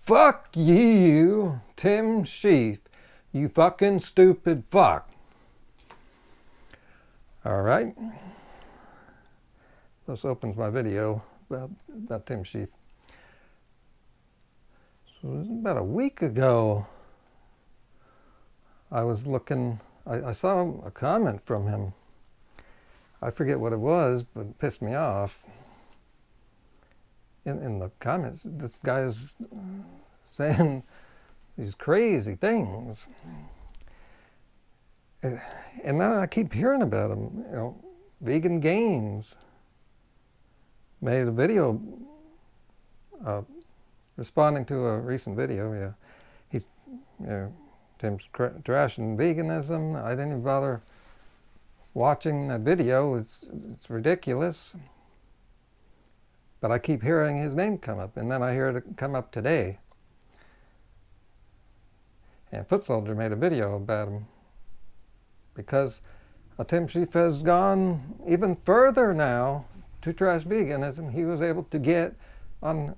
Fuck you, Tim Shieff. You fucking stupid fuck. Alright. This opens my video about Tim Shieff. So it was about a week ago. I was looking, I saw a comment from him. I forget what it was, but it pissed me off. In the comments, this guy is saying these crazy things. And now I keep hearing about him. You know, Vegan Gains made a video responding to a recent video. Yeah, he's, you know, Tim's trashing veganism. I didn't even bother watching that video. It's ridiculous. But I keep hearing his name come up, and then I hear it come up today. And Foot Soldier made a video about him because Tim Shieff has gone even further now to trash veganism. He was able to get on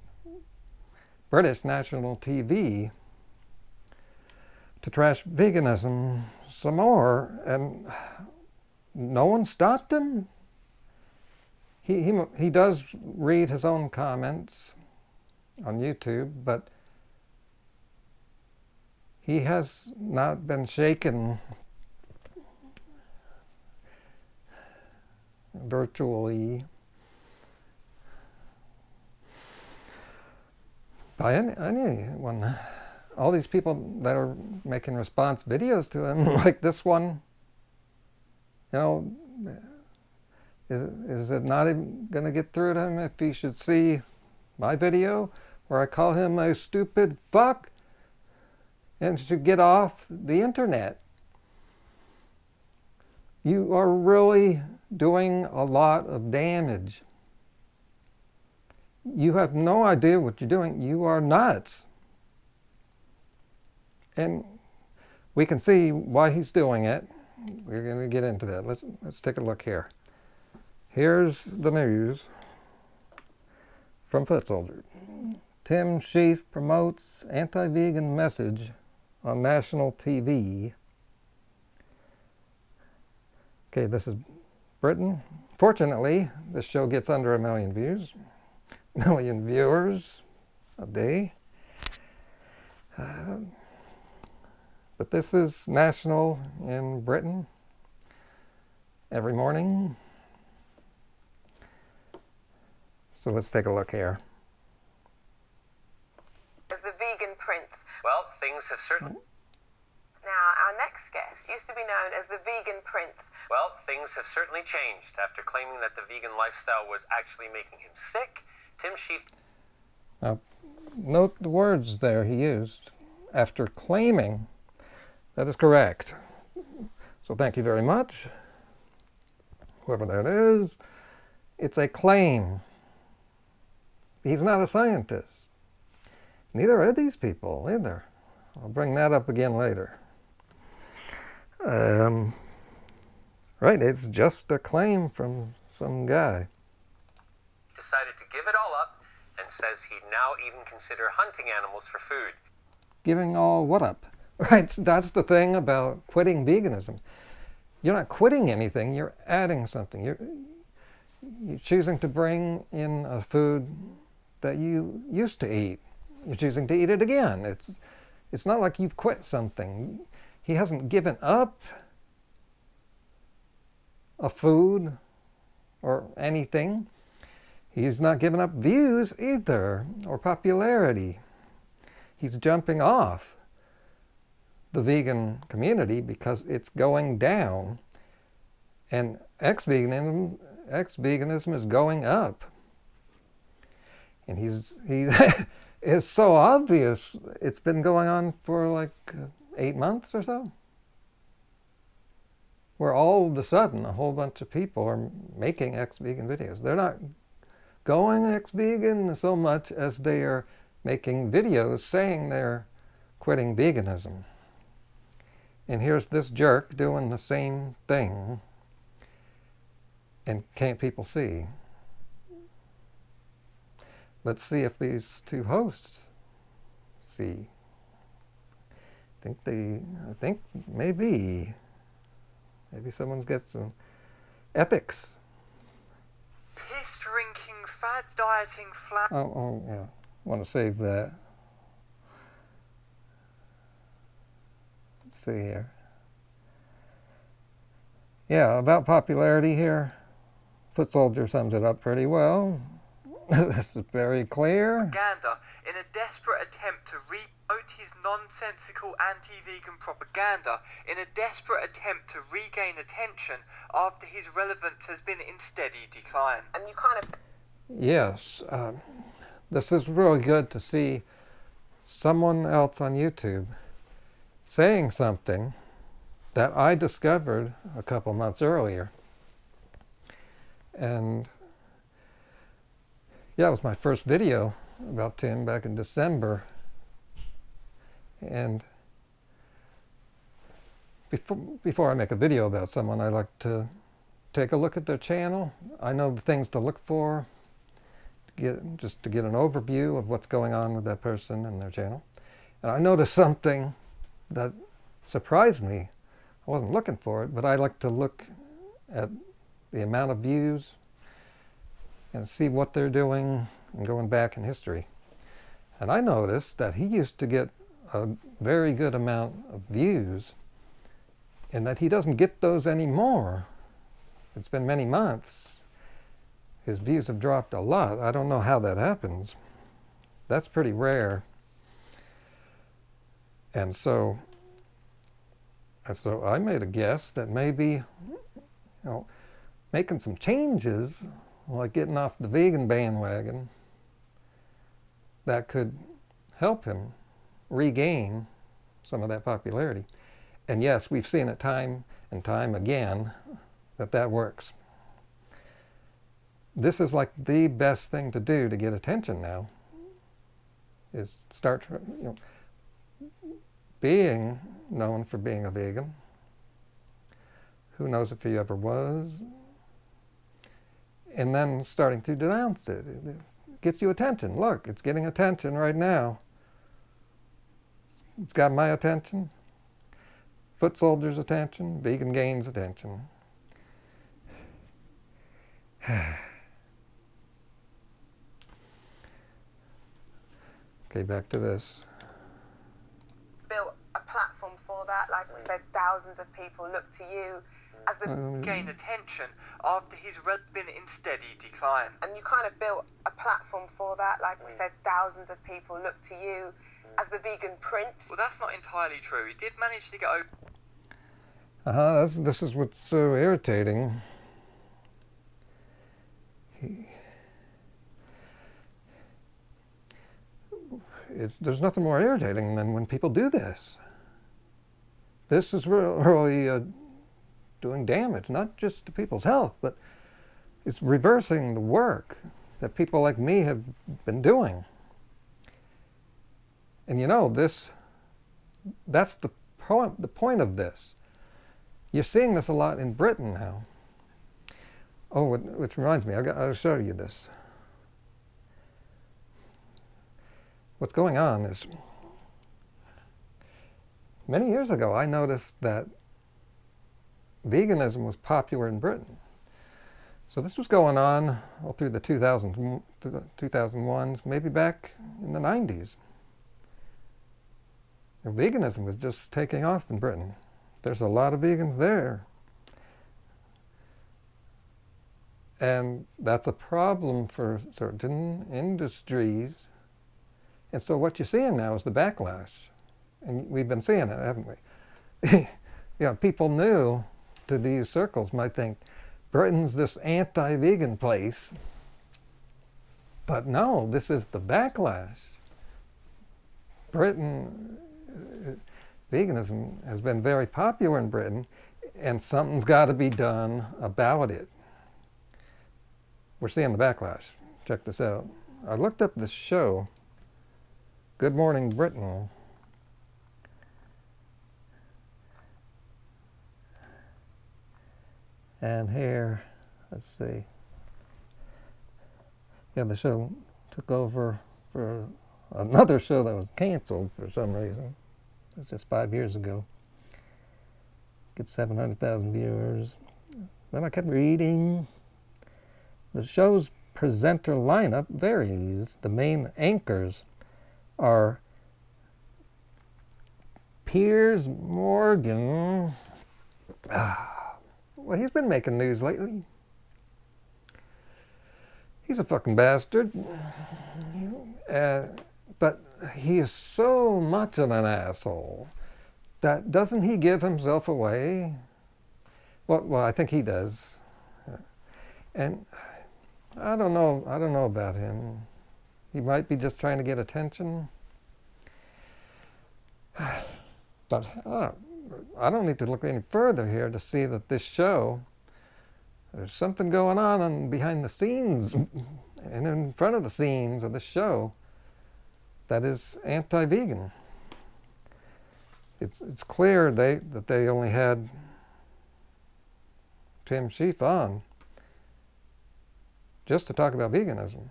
British national TV to trash veganism some more, and no one stopped him. He does read his own comments on YouTube, but he has not been shaken virtually by anyone. All these people that are making response videos to him, like this one, you know, is it not even going to get through to him if he should see my video where I call him a stupid fuck and should get off the internet? You are really doing a lot of damage. You have no idea what you're doing. You are nuts. And we can see why he's doing it. We're going to get into that. Let's take a look here. Here's the news from Foot Soldier. Tim Shieff promotes anti-vegan message on national TV. Okay, this is Britain. Fortunately, this show gets under 1 million views, 1 million viewers a day. But this is national in Britain every morning. So let's take a look here. As the vegan prince. Well, things have certainly... Now, our next guest used to be known as the vegan prince. Well, things have certainly changed. After claiming that the vegan lifestyle was actually making him sick, Tim Shieff... Now, note the words there he used. After claiming. That is correct. So thank you very much. Whoever that is, it's a claim. He's not a scientist. Neither are these people either. I'll bring that up again later. Right, it's just a claim from some guy. Decided to give it all up and says he'd now even consider hunting animals for food. Giving all what up? Right, that's the thing about quitting veganism. You're not quitting anything, you're adding something. You're choosing to bring in a food that you used to eat. You're choosing to eat it again. It's not like you've quit something. He hasn't given up a food or anything. He's not given up views either, or popularity. He's jumping off the vegan community because it's going down, and ex-veganism is going up. And he is so obvious. It's been going on for like 8 months or so, where all of a sudden a whole bunch of people are making ex-vegan videos. They're not going ex-vegan so much as they are making videos saying they're quitting veganism. And here's this jerk doing the same thing. And can't people see? Let's see if these two hosts let's see. I think maybe someone's got some ethics. Piss drinking, fad dieting, Oh, yeah. Want to save that. Let's see here. Yeah, about popularity here. Foot Soldier sums it up pretty well. This is very clear. propaganda in a desperate attempt to promote his nonsensical anti-vegan propaganda in a desperate attempt to regain attention after his relevance has been in steady decline. And you kind of... Yes, this is really good to see someone else on YouTube saying something that I discovered a couple months earlier. And yeah, it was my first video about Tim back in December. And before I make a video about someone, I like to take a look at their channel. I know the things to look for, just to get an overview of what's going on with that person and their channel. And I noticed something that surprised me. I wasn't looking for it, but I like to look at the amount of views and see what they're doing and going back in history. And I noticed that he used to get a very good amount of views and that he doesn't get those anymore. It's been many months. His views have dropped a lot. I don't know how that happens. That's pretty rare. And so I made a guess that maybe, making some changes, like getting off the vegan bandwagon, that could help him regain some of that popularity. And yes, we've seen it time and time again that works. This is like the best thing to do to get attention now, is start being known for being a vegan. Who knows if he ever was? And then starting to denounce it. It gets you attention. Look, it's getting attention right now. It's got my attention, Foot Soldier's attention, Vegan Gain's attention. Okay, back to this. Built a platform for that. Like we said, thousands of people look to you as the... Gain attention after his been in steady decline. And you kind of built a platform for that. Like we said, thousands of people look to you as the vegan prince. Well, that's not entirely true. He did manage to get over... This is what's so irritating. There's nothing more irritating than when people do this. This is really doing damage, not just to people's health, but it's reversing the work that people like me have been doing. And that's the point of this. You're seeing this a lot in Britain now. Oh, which reminds me, I'll show you this. What's going on is, many years ago I noticed that veganism was popular in Britain. So this was going on all through the 2001s, maybe back in the 90s. And veganism was just taking off in Britain. There's a lot of vegans there. And that's a problem for certain industries. And so what you're seeing now is the backlash. And we've been seeing it, haven't we? People new to these circles might think Britain's this anti-vegan place. But no, this is the backlash. Veganism has been very popular in Britain, and something's got to be done about it. We're seeing the backlash. Check this out. I looked up this show, Good Morning Britain. And here, let's see. Yeah, the show took over for another show that was canceled for some reason. It was just 5 years ago. Get 700,000 viewers. Then I kept reading. The show's presenter lineup varies. The main anchors are Piers Morgan. Well, he's been making news lately. He's a fucking bastard. But he is so much of an asshole that doesn't he give himself away? Well, I think he does. And I don't know about him. He might be just trying to get attention. But I don't need to look any further here to see that this show, there's something going on behind the scenes and in front of the scenes of this show that is anti-vegan. It's clear that they only had Tim Shieff on just to talk about veganism.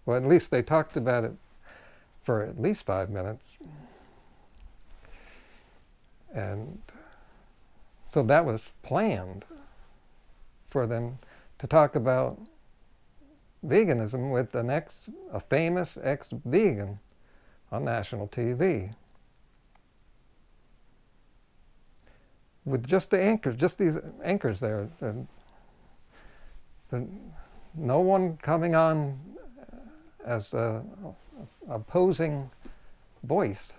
Well, at least they talked about it for at least 5 minutes. And so that was planned for them to talk about veganism with a famous ex-vegan on national TV. With just the anchors, just these anchors there. No one coming on as a opposing voice.